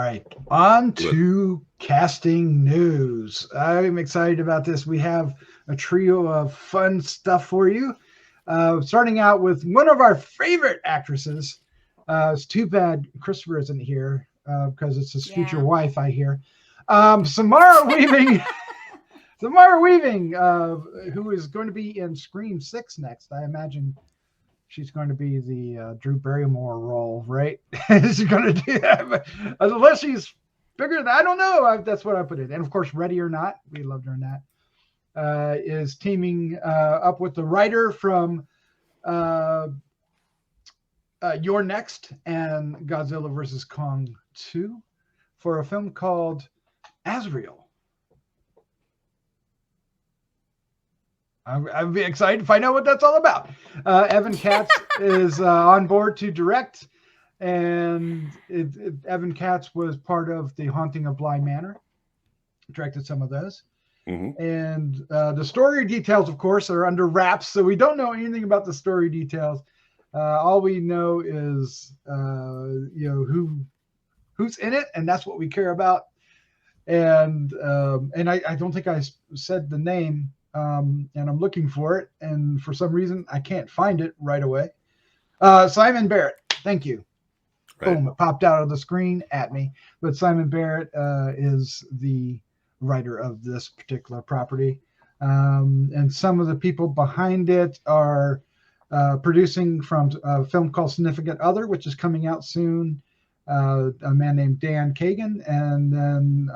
right, on to casting news. I'm excited about this. We have a trio of fun stuff for you. Starting out with one of our favorite actresses. It's too bad Christopher isn't here because it's his future wife, I hear. Samara Weaving. Samara Weaving, who is going to be in Scream 6 next. I imagine she's going to be the Drew Barrymore role, right? She's going to do that, but unless she's bigger than I don't know. That's what I put in. And of course, Ready or Not, we loved her in that. Is teaming up with the writer from You're Next and Godzilla vs. Kong 2 for a film called AZRAEL. I'd be excited to find out what that's all about. Evan Katz is on board to direct, and Evan Katz was part of The Haunting of Bly Manor, directed some of those. Mm-hmm. And the story details, of course, are under wraps, so we don't know anything about the story details. All we know is, who's in it, and that's what we care about. And I don't think I said the name. And I'm looking for it, and for some reason I can't find it right away. Simon Barrett, thank you. Right. Boom, it popped out of the screen at me. But Simon Barrett is the writer of this particular property. And some of the people behind it are producing from a film called Significant Other, which is coming out soon. A man named Dan Kagan, and then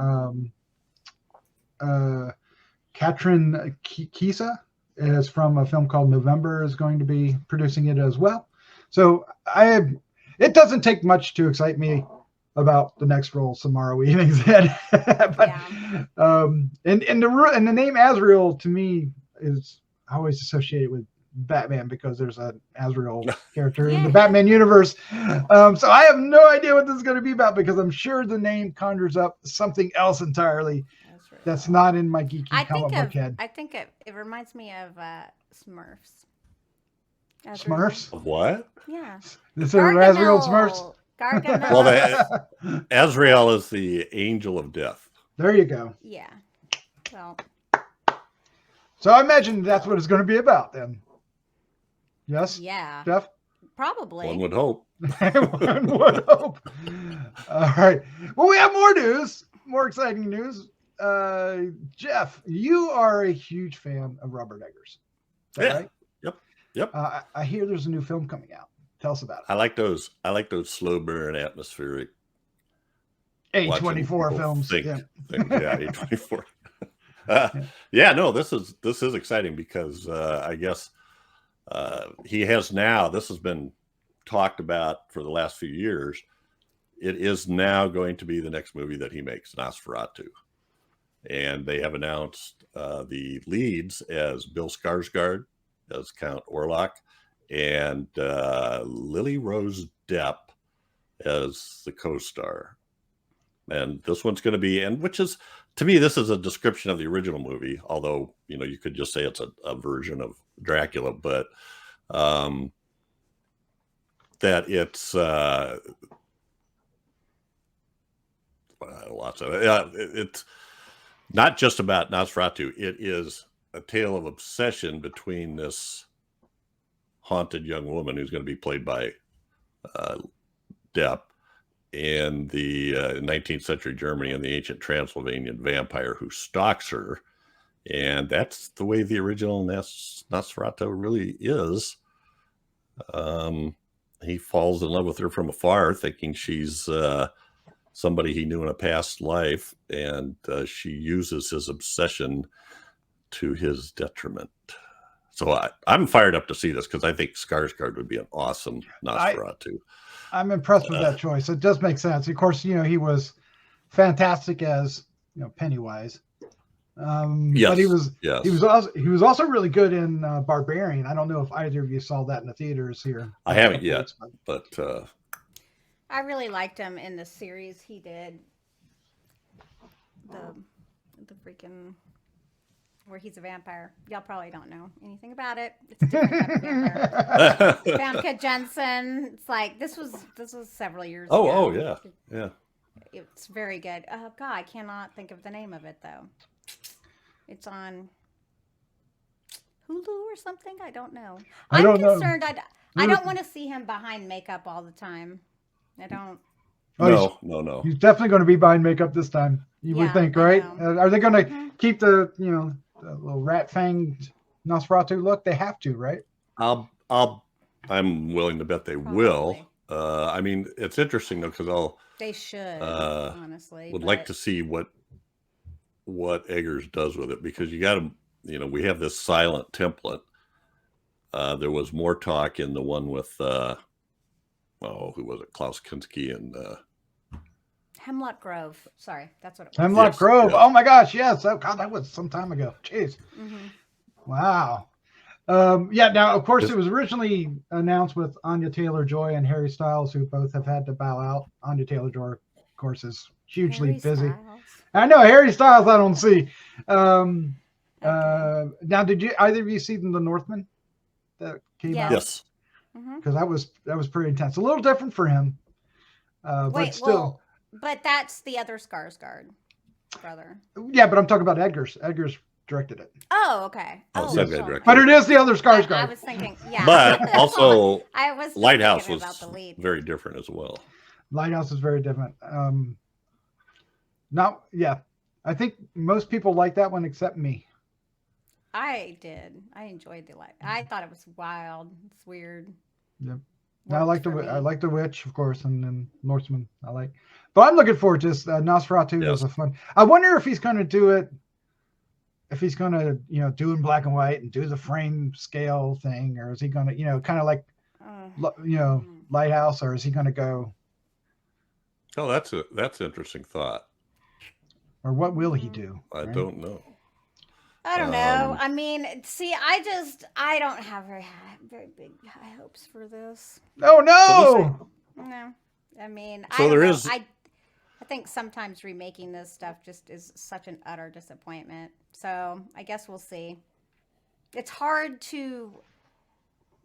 Katrin Kisa is from a film called November, is going to be producing it as well. So it doesn't take much to excite me about the next role Samara Weaving's in. But and the name AZRAEL to me is always associated with Batman because there's an AZRAEL character in the Batman universe. So I have no idea what this is going to be about because I'm sure the name conjures up something else entirely. That's not in my geeky comic book head. I think it reminds me of Smurfs. Smurfs? Of what? Yeah. Is there AZRAEL Smurfs? Gargamel. Well, AZRAEL is the angel of death. There you go. Yeah. Well. So I imagine that's what it's going to be about then. Yes? Yeah. Jeff? Probably. One would hope. One would hope. All right. Well, we have more news. More exciting news. Jeff, you are a huge fan of Robert Eggers. Is that right? Yep. I hear there's a new film coming out. Tell us about it. I like those slow burn, atmospheric A24 films. Yeah, A24. No, this is exciting because I guess he has now. This has been talked about for the last few years. It is now going to be the next movie that he makes, NOSFERATU. And they have announced the leads as Bill Skarsgard as Count Orlok and Lily Rose Depp as the co-star. And this one's going to be, and which is, to me, this is a description of the original movie, although, you could just say it's a version of Dracula, but that it's it's not just about Nosferatu. It is a tale of obsession between this haunted young woman who's going to be played by Depp and the 19th century Germany and the ancient Transylvanian vampire who stalks her. And that's the way the original Nosferatu really is. He falls in love with her from afar, thinking she's somebody he knew in a past life, and she uses his obsession to his detriment. So I'm fired up to see this because I think Skarsgård would be an awesome Nosferatu. I'm impressed with that choice. It does make sense. Of course, he was fantastic as Pennywise. But he was also really good in Barbarian. I don't know if either of you saw that in the theaters here. I haven't yet, but I really liked him in the series he did. The freaking where he's a vampire. Y'all probably don't know anything about it. It's a different type of vampire. Famke Jensen. It's like this was several years ago. Oh yeah. It's very good. Oh God, I cannot think of the name of it though. It's on Hulu or something. I don't know. I don't know. concerned. I don't want to see him behind makeup all the time. I don't. Oh, no. He's definitely going to be behind makeup this time. You would Yeah, think, I right? know. Are they going to keep the the little rat fanged Nosferatu look? They have to, right? I'm willing to bet they Probably. will. I mean, it's interesting though because They should honestly. would like to see what Eggers does with it, because you got to, we have this silent template. There was more talk in the one with who was it? Klaus Kinski and Hemlock Grove. Sorry, that's what it was. Hemlock Grove. yes. Oh my gosh, yes. Oh God, that was some time ago. Jeez. Wow. Now, of course, it was originally announced with Anya Taylor-Joy and Harry Styles, who both have had to bow out. Anya Taylor-Joy, of course, is hugely Harry busy. Styles. I know, Harry Styles I don't see. Okay. Now, did you either of you see The Northman that came out? yes. Because that was pretty intense. A little different for him. But still. But that's the other Skarsgard brother. Yeah, but I'm talking about Eggers. Eggers directed it. Oh, okay. Skarsgard sorry. directed But it is the other I Skarsgard. was thinking, yeah. But also, I was Lighthouse thinking was about the lead. very different as well. Lighthouse is very different. I think most people like that one except me. I did. I enjoyed the light. I thought it was wild. It's weird. Yep. Worked I like for me. I like the Witch, of course, and then Norseman. I like, but I'm looking forward to this. Nosferatu Yes. is a fun. I wonder if he's going to do it. If he's going to, do in black and white and do the frame scale thing, or is he going to, kind of like, Lighthouse, or is he going to go? Oh, that's an interesting thought. Or what will he do? I right? don't know. I don't know. I mean, see, I don't have very big high hopes for this. Oh no! No, I mean, So I don't there know. is- I think sometimes remaking this stuff just is such an utter disappointment. So I guess we'll see. It's hard to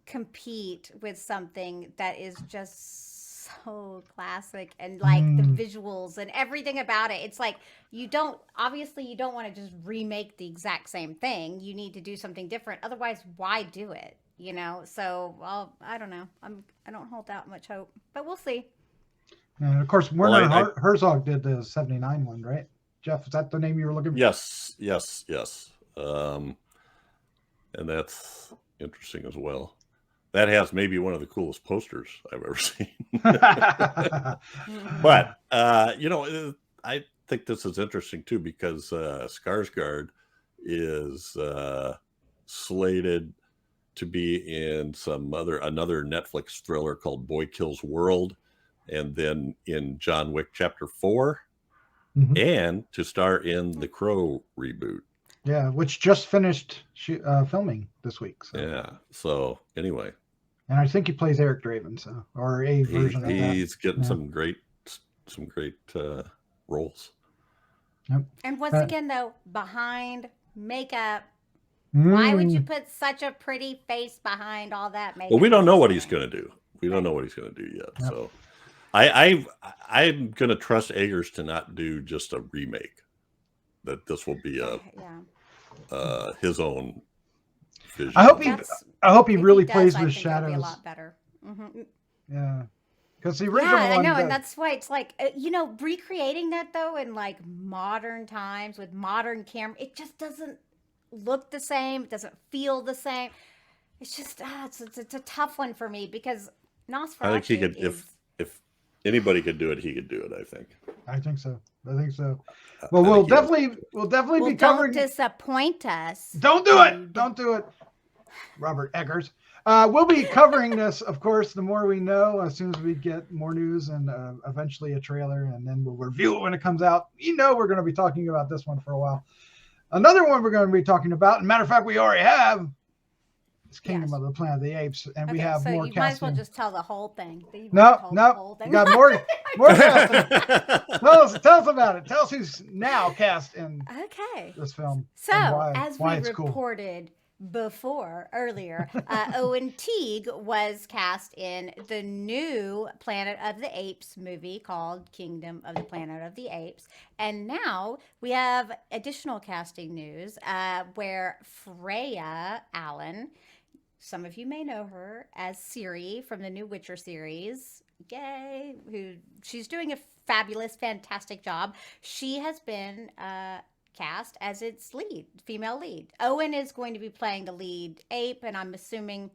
compete with something that is just so classic, and like the visuals and everything about it. It's like you don't want to just remake the exact same thing. You need to do something different. Otherwise, why do it? So I don't know. I don't hold out much hope, but we'll see. And of course, Werner Herzog did the '79 one, right? Jeff, is that the name you were looking for? Yes. And that's interesting as well. That has maybe one of the coolest posters I've ever seen. But, I think this is interesting too, because Skarsgard is slated to be in another Netflix thriller called Boy Kills World, and then in John Wick Chapter 4, and to star in the Crow reboot. Yeah, which just finished filming this week. So. Yeah. So anyway. And I think he plays Eric Draven, or a version of that. He's getting some great roles. Yep. And once again, though, behind makeup, why would you put such a pretty face behind all that makeup? Well, we don't know what he's going to do. We don't know what he's going to do yet. Yep. So I'm going to trust Eggers to not do just a remake. That this will be his own vision. I hope he really plays with I think shadows. it'll be a lot better. Yeah, because the original one. I know, and that's why it's like recreating that though in like modern times with modern camera, it just doesn't look the same. It doesn't feel the same. It's just it's a tough one for me because Nosferatu. I think he could if anybody could do it, he could do it. I think so. Well, we'll definitely be covering. Don't disappoint us. Don't do it. Don't do it, Robert Eggers. We'll be covering this, of course, the more we know, as soon as we get more news and eventually a trailer, and then we'll review it when it comes out. We're going to be talking about this one for a while. Another one we're going to be talking about, and matter of fact, we already have, is Kingdom of the Planet of the Apes, and we have more casting. You might as well just tell the whole thing. No, you got more casting. Tell us about it. Tell us who's now cast in this film. So, as we reported, earlier, Owen Teague was cast in the new Planet of the Apes movie called Kingdom of the Planet of the Apes. And now we have additional casting news where Freya Allan, some of you may know her as Ciri from the new Witcher series. Yay! She's doing a fabulous, fantastic job. She has been cast as its female lead. Owen is going to be playing the lead ape, and I'm assuming,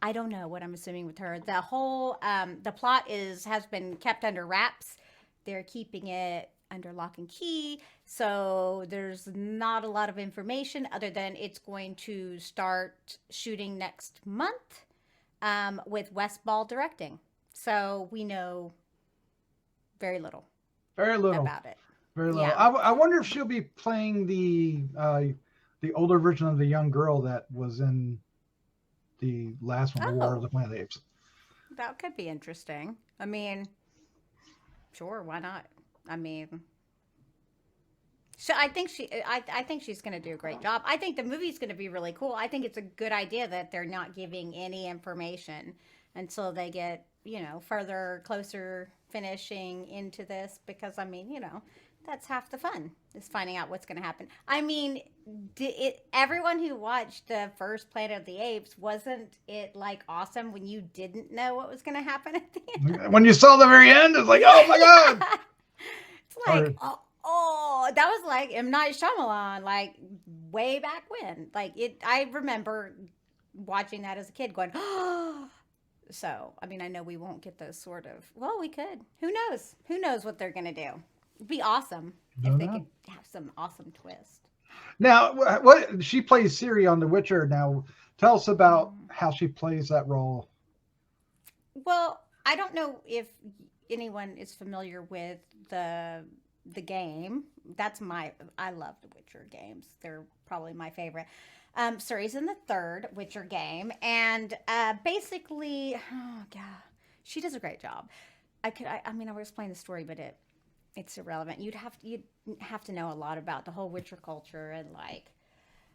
I don't know what I'm assuming with her. The whole the plot has been kept under wraps. They're keeping it under lock and key, so there's not a lot of information other than it's going to start shooting next month with West Ball directing. So we know very little about it. Very little. Yeah. I wonder if she'll be playing the older version of the young girl that was in the last one, the War of the Planet of the Apes. That could be interesting. I mean, sure, why not? I mean, so I think she's going to do a great job. I think the movie's going to be really cool. I think it's a good idea that they're not giving any information until they get, closer finishing into this, because I mean, that's half the fun, is finding out what's going to happen. I mean, everyone who watched the first Planet of the Apes, wasn't it like awesome when you didn't know what was going to happen at the end? When you saw the very end, it's like, oh my God. It's like, that was like M. Night Shyamalan, like way back when. Like I remember watching that as a kid going, oh. So, I mean, I know we won't get those sort of, well, we could. Who knows? Who knows what they're going to do? It'd be awesome if they could have some awesome twist. Now, what she plays Ciri on The Witcher. Now, tell us about how she plays that role. Well, I don't know if anyone is familiar with the game. I love the Witcher games. They're probably my favorite. Ciri's in the third Witcher game, and basically, oh god, she does a great job. I mean, I would explain the story, but it's irrelevant. You'd have to know a lot about the whole Witcher culture, and like,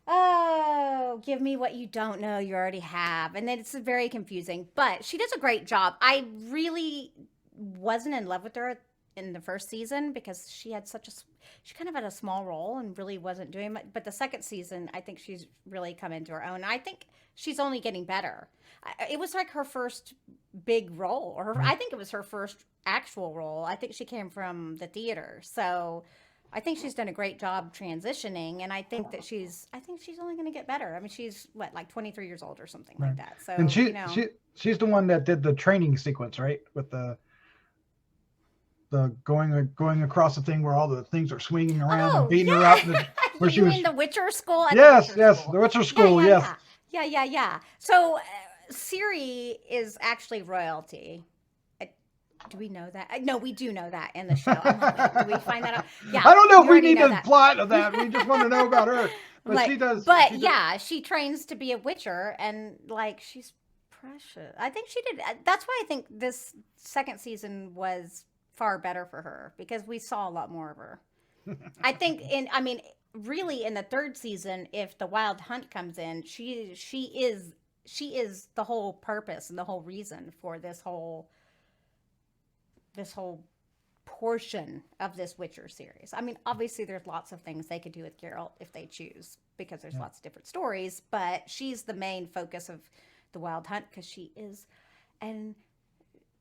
oh, give me what you don't know you already have, and then it's very confusing. But she does a great job. I really wasn't in love with her in the first season because she kind of had a small role and really wasn't doing much. But the second season, I think she's really come into her own. I think she's only getting better. It was like her first big role, or I think it was her first actual role. I think she came from the theater, so I think she's done a great job transitioning. And I think that she's only going to get better. I mean, she's like 23 years old or something like that. So, and she's the one that did the training sequence, right, with the going across the thing where all the things are swinging around and beating her up. Where she was in the Witcher school. The Witcher school. Yeah. So Ciri is actually royalty. Do we know that? No, we do know that in the show. Do we find that out? Yeah. I don't know if we need the plot of that. We just want to know about her. But she does. But she trains to be a Witcher, and like she's precious. I think she did. That's why I think this second season was far better for her, because we saw a lot more of her. I think really in the third season, if the Wild Hunt comes in, she is the whole purpose and the whole reason for this whole portion of this Witcher series. I mean, obviously there's lots of things they could do with Geralt if they choose, because there's lots of different stories, but she's the main focus of the Wild Hunt because she is, and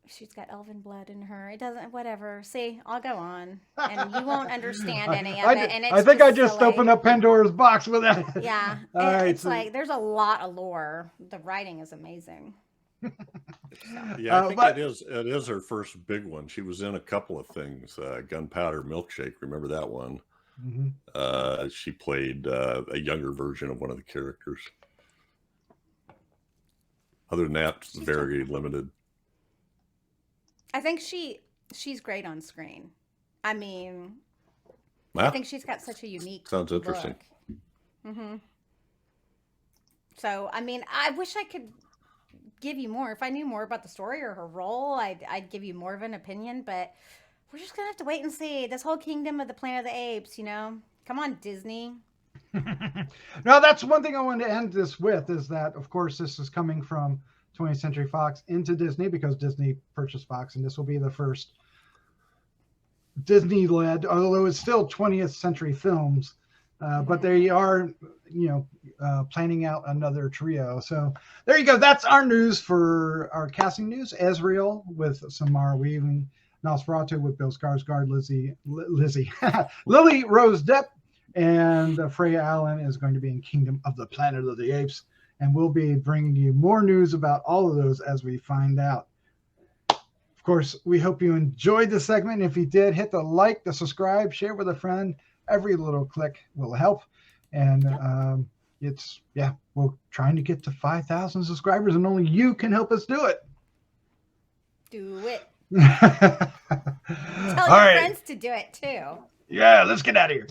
she's got elven blood in her. It doesn't, whatever. See, I'll go on, and you won't understand any of it. And I think I just opened up Pandora's box with that. Yeah, it's like there's a lot of lore. The writing is amazing. Yeah, I think it is her first big one. She was in a couple of things. Gunpowder Milkshake, remember that one? Mm-hmm. She played a younger version of one of the characters. Other than that, it's very limited. I think she's great on screen. I mean, I think she's got such a unique sounds interesting. Mm-hmm. So, I mean, I wish I could give you more. If I knew more about the story or her role, I'd give you more of an opinion, but we're just gonna have to wait and see. This whole Kingdom of the Planet of the Apes, come on, Disney. Now, that's one thing I wanted to end this with is that, of course, this is coming from 20th Century Fox into Disney because Disney purchased Fox, and this will be the first Disney-led, although it's still 20th Century Films, but they are, planning out another trio. So there you go. That's our news for our casting news. AZRAEL with Samara Weaving, NOSFERATU with Bill Skarsgard, Lily Rose Depp, and Freya Allan is going to be in Kingdom of the Planet of the Apes. And we'll be bringing you more news about all of those as we find out. Of course, we hope you enjoyed the segment. If you did, hit the like, the subscribe, share with a friend. Every little click will help. And we're trying to get to 5,000 subscribers, and only you can help us do it. Do it. Tell your friends to do it too. Yeah, let's get out of here.